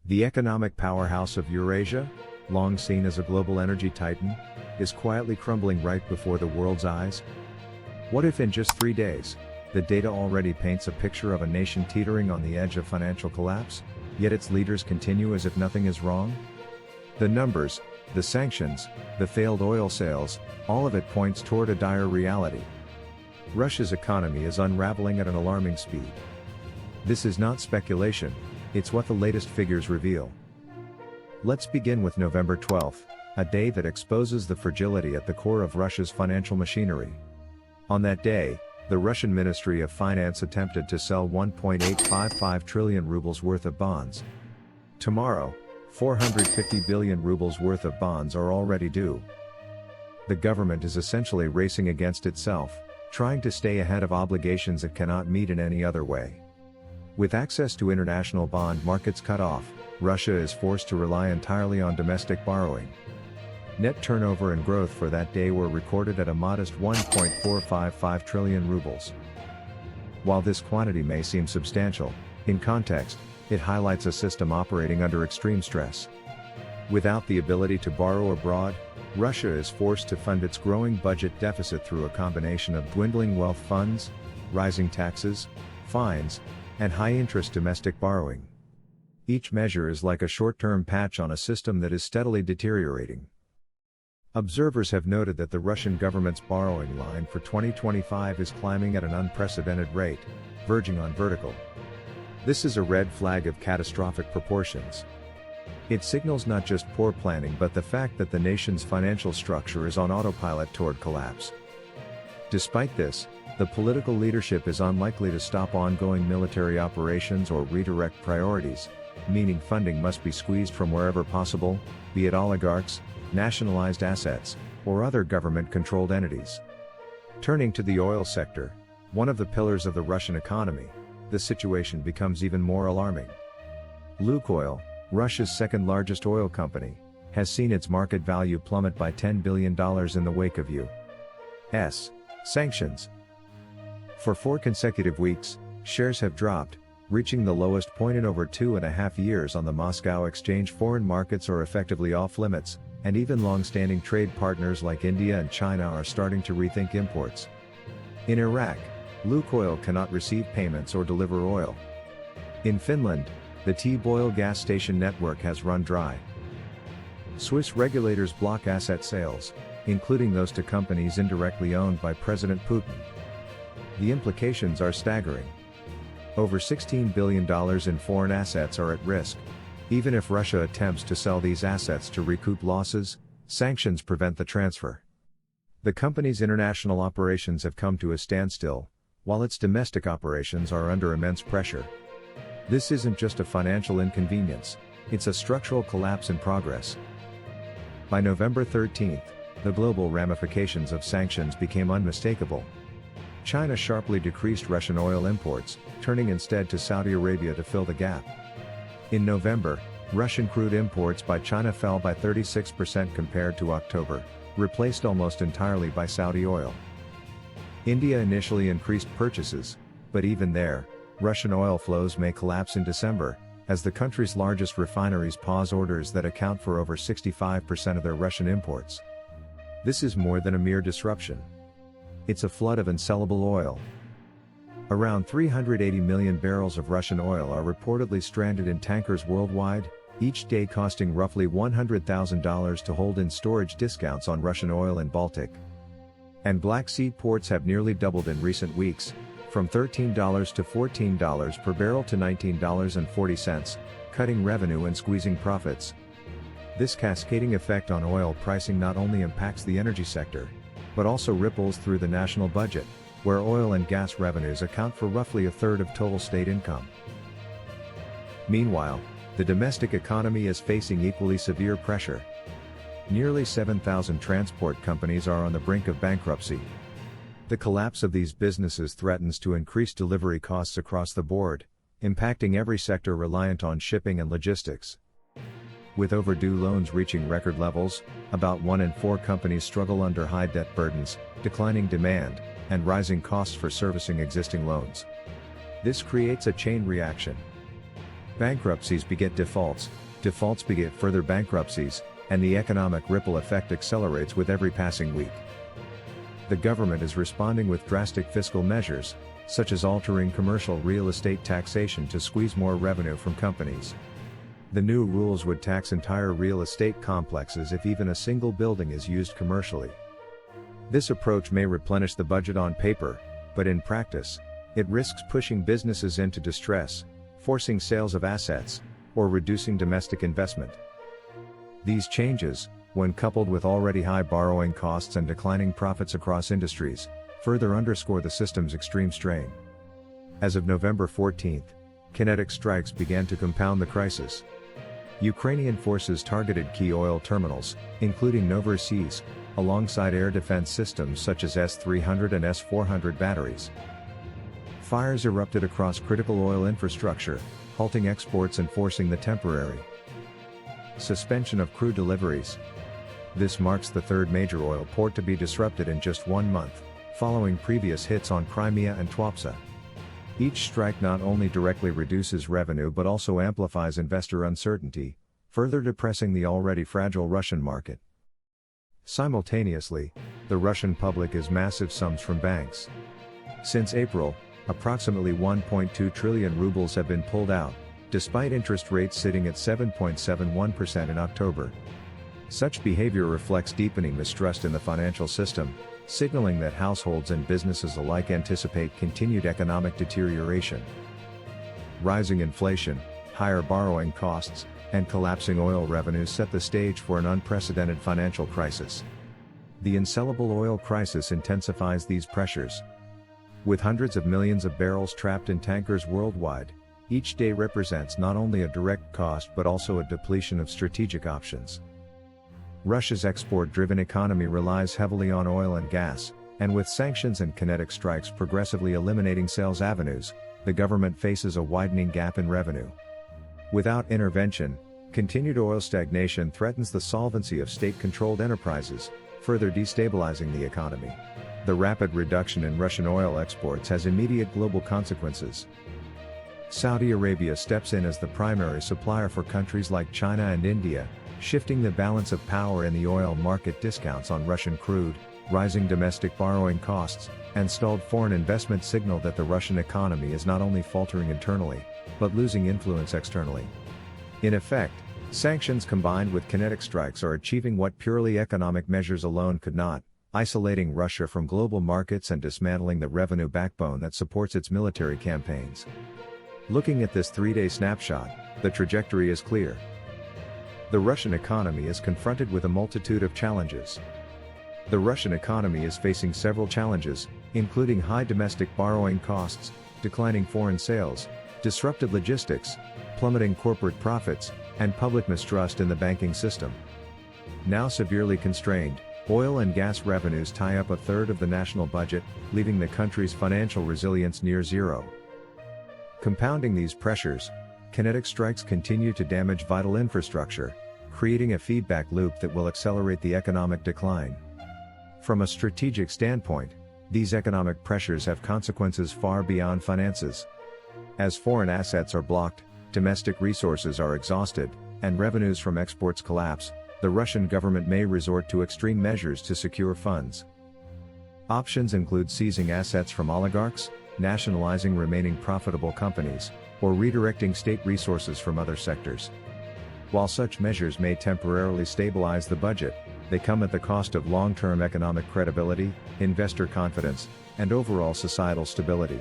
The economic powerhouse of Eurasia, long seen as a global energy titan, is quietly crumbling right before the world's eyes. What if in just 3 days, the data already paints a picture of a nation teetering on the edge of financial collapse, yet its leaders continue as if nothing is wrong? The numbers, the sanctions, the failed oil sales, all of it points toward a dire reality. Russia's economy is unraveling at an alarming speed. This is not speculation, it's what the latest figures reveal. Let's begin with November 12, a day that exposes the fragility at the core of Russia's financial machinery. On that day, the Russian Ministry of Finance attempted to sell 1.855 trillion rubles worth of bonds. Tomorrow, 450 billion rubles worth of bonds are already due. The government is essentially racing against itself, trying to stay ahead of obligations it cannot meet in any other way. With access to international bond markets cut off, Russia is forced to rely entirely on domestic borrowing. Net turnover and growth for that day were recorded at a modest 1.455 trillion rubles. While this quantity may seem substantial, in context, it highlights a system operating under extreme stress. Without the ability to borrow abroad, Russia is forced to fund its growing budget deficit through a combination of dwindling wealth funds, rising taxes, fines, and high-interest domestic borrowing. Each measure is like a short-term patch on a system that is steadily deteriorating. Observers have noted that the Russian government's borrowing line for 2025 is climbing at an unprecedented rate, verging on vertical. This is a red flag of catastrophic proportions. It signals not just poor planning but the fact that the nation's financial structure is on autopilot toward collapse. Despite this, the political leadership is unlikely to stop ongoing military operations or redirect priorities, meaning funding must be squeezed from wherever possible, be it oligarchs, nationalized assets, or other government-controlled entities. Turning to the oil sector, one of the pillars of the Russian economy, the situation becomes even more alarming. Lukoil, Russia's second-largest oil company, has seen its market value plummet by $10 billion in the wake of U.S. sanctions. For 4 consecutive weeks, shares have dropped, reaching the lowest point in over 2.5 years on the Moscow exchange. Foreign markets are effectively off-limits, and even long-standing trade partners like India and China are starting to rethink imports. In Iraq, Lukoil cannot receive payments or deliver oil. In Finland, the T-Boil gas station network has run dry. Swiss regulators block asset sales, including those to companies indirectly owned by President Putin. The implications are staggering. Over $16 billion in foreign assets are at risk. Even if Russia attempts to sell these assets to recoup losses, sanctions prevent the transfer. The company's international operations have come to a standstill, while its domestic operations are under immense pressure. This isn't just a financial inconvenience, it's a structural collapse in progress. By November 13, the global ramifications of sanctions became unmistakable. China sharply decreased Russian oil imports, turning instead to Saudi Arabia to fill the gap. In November, Russian crude imports by China fell by 36% compared to October, replaced almost entirely by Saudi oil. India initially increased purchases, but even there, Russian oil flows may collapse in December, as the country's largest refineries pause orders that account for over 65% of their Russian imports. This is more than a mere disruption. It's a flood of unsellable oil. Around 380 million barrels of Russian oil are reportedly stranded in tankers worldwide, each day costing roughly $100,000 to hold in storage. Discounts on Russian oil in Baltic and Black Sea ports have nearly doubled in recent weeks, from $13 to $14 per barrel to $19.40, cutting revenue and squeezing profits. This cascading effect on oil pricing not only impacts the energy sector, but also ripples through the national budget, where oil and gas revenues account for roughly a third of total state income. Meanwhile, the domestic economy is facing equally severe pressure. Nearly 7,000 transport companies are on the brink of bankruptcy. The collapse of these businesses threatens to increase delivery costs across the board, impacting every sector reliant on shipping and logistics. With overdue loans reaching record levels, about 1 in 4 companies struggle under high debt burdens, declining demand, and rising costs for servicing existing loans. This creates a chain reaction. Bankruptcies beget defaults, defaults beget further bankruptcies, and the economic ripple effect accelerates with every passing week. The government is responding with drastic fiscal measures, such as altering commercial real estate taxation to squeeze more revenue from companies. The new rules would tax entire real estate complexes if even a single building is used commercially. This approach may replenish the budget on paper, but in practice, it risks pushing businesses into distress, forcing sales of assets, or reducing domestic investment. These changes, when coupled with already high borrowing costs and declining profits across industries, further underscore the system's extreme strain. As of November 14, kinetic strikes began to compound the crisis. Ukrainian forces targeted key oil terminals, including Novorossiysk, alongside air defense systems such as S-300 and S-400 batteries. Fires erupted across critical oil infrastructure, halting exports and forcing the temporary suspension of crude deliveries. This marks the third major oil port to be disrupted in just 1 month, following previous hits on Crimea and Tuapse. Each strike not only directly reduces revenue but also amplifies investor uncertainty, further depressing the already fragile Russian market. Simultaneously, the Russian public is massive sums from banks. Since April, approximately 1.2 trillion rubles have been pulled out, despite interest rates sitting at 7.71% in October. Such behavior reflects deepening mistrust in the financial system, signaling that households and businesses alike anticipate continued economic deterioration. Rising inflation, higher borrowing costs, and collapsing oil revenues set the stage for an unprecedented financial crisis. The unsellable oil crisis intensifies these pressures. With hundreds of millions of barrels trapped in tankers worldwide, each day represents not only a direct cost but also a depletion of strategic options. Russia's export-driven economy relies heavily on oil and gas, and with sanctions and kinetic strikes progressively eliminating sales avenues, the government faces a widening gap in revenue. Without intervention, continued oil stagnation threatens the solvency of state-controlled enterprises, further destabilizing the economy. The rapid reduction in Russian oil exports has immediate global consequences. Saudi Arabia steps in as the primary supplier for countries like China and India, shifting the balance of power in the oil market. Discounts on Russian crude, rising domestic borrowing costs, and stalled foreign investment signal that the Russian economy is not only faltering internally, but losing influence externally. In effect, sanctions combined with kinetic strikes are achieving what purely economic measures alone could not, isolating Russia from global markets and dismantling the revenue backbone that supports its military campaigns. Looking at this 3-day snapshot, the trajectory is clear. The Russian economy is confronted with a multitude of challenges. The Russian economy is facing several challenges, including high domestic borrowing costs, declining foreign sales, disrupted logistics, plummeting corporate profits, and public mistrust in the banking system. Now severely constrained, oil and gas revenues tie up a third of the national budget, leaving the country's financial resilience near zero. Compounding these pressures, kinetic strikes continue to damage vital infrastructure, creating a feedback loop that will accelerate the economic decline. From a strategic standpoint, these economic pressures have consequences far beyond finances. As foreign assets are blocked, domestic resources are exhausted, and revenues from exports collapse, the Russian government may resort to extreme measures to secure funds. Options include seizing assets from oligarchs, nationalizing remaining profitable companies, or redirecting state resources from other sectors. While such measures may temporarily stabilize the budget, they come at the cost of long-term economic credibility, investor confidence, and overall societal stability.